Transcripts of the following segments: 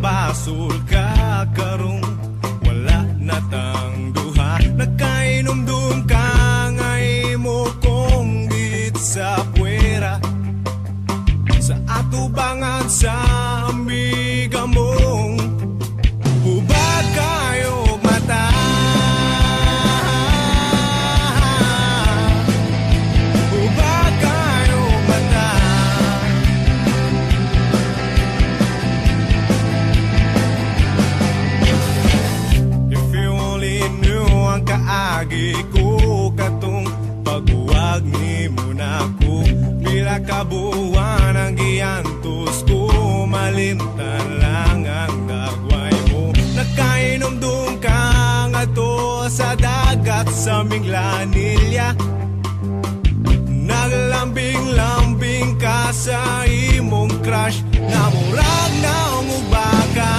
Basol ka karong wala na tang duha, nagkainom-dum ka ngay mo kong git sa puwera sa atubangan sa amiga mong hubad kayo mata. Hubad kayo mata. Kaagi ko katong paghuwag ni mo na ko, pila ka buwan ang giyantos ko, malimtan lang ang dagway mo. Nagkainom-dum ka nga to sa dagat sa Minglanilya, naglambing-lambing ka sa imong crush, namurag na umubaka.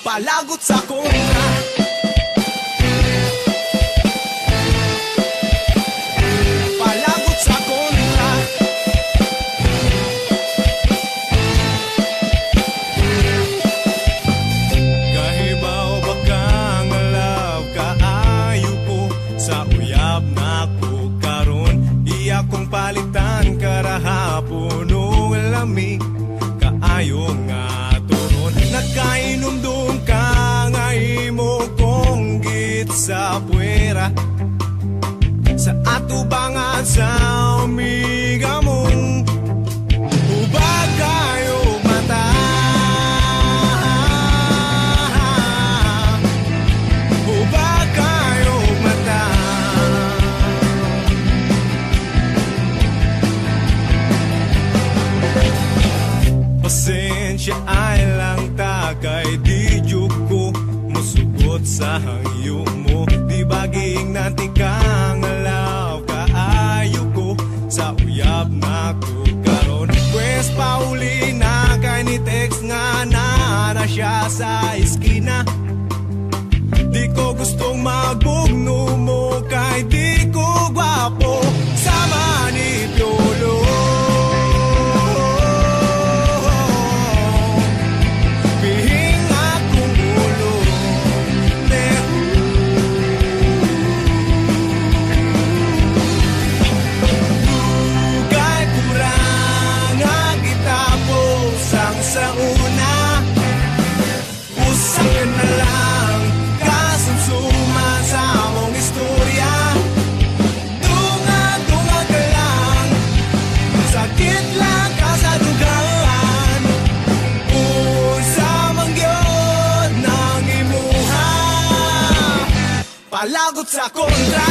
Palagot sa kontra, palagot sa kontra. Kahibaw ba kang love kaayo ko, sa uyab na ko karon, iya kong palitan karahapon o lamig kaayo nga turon. Nagkainom-dum ka nga imo kong git sa puwera sa atubangan sa amiga mong hubad kayo mata. Hubad kayo mata. Pasensya ay lang kay di ko musugot sa hangyo mo, di baging nanti kang alaw kaayo ko, sa uyab na ko karon. Pwes pauli na kay ni text nga na siya sa iskina, di ko gustong magbugno mo kay di ko gwapo sa manipyolo. Sa una, usak ka na lang, kasumsuman sa mong istorya. Dunga-dunga ka lang, sakit lang ka sa dugaan. Unsa man gyud nang imuha, palagot sa kontra.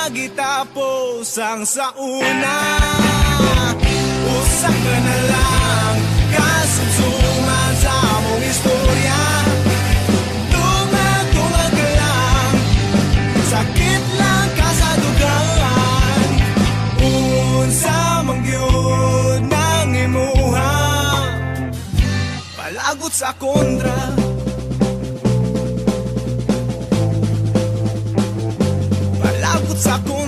Gitapos ang sa una, usak ka na lang, kasumsuman sa mong istorya. Tunga-tunga ka lang, sakit lang ka sa dugaan. Unsa man gyud nang imuha, palagot sa kontra. sa kung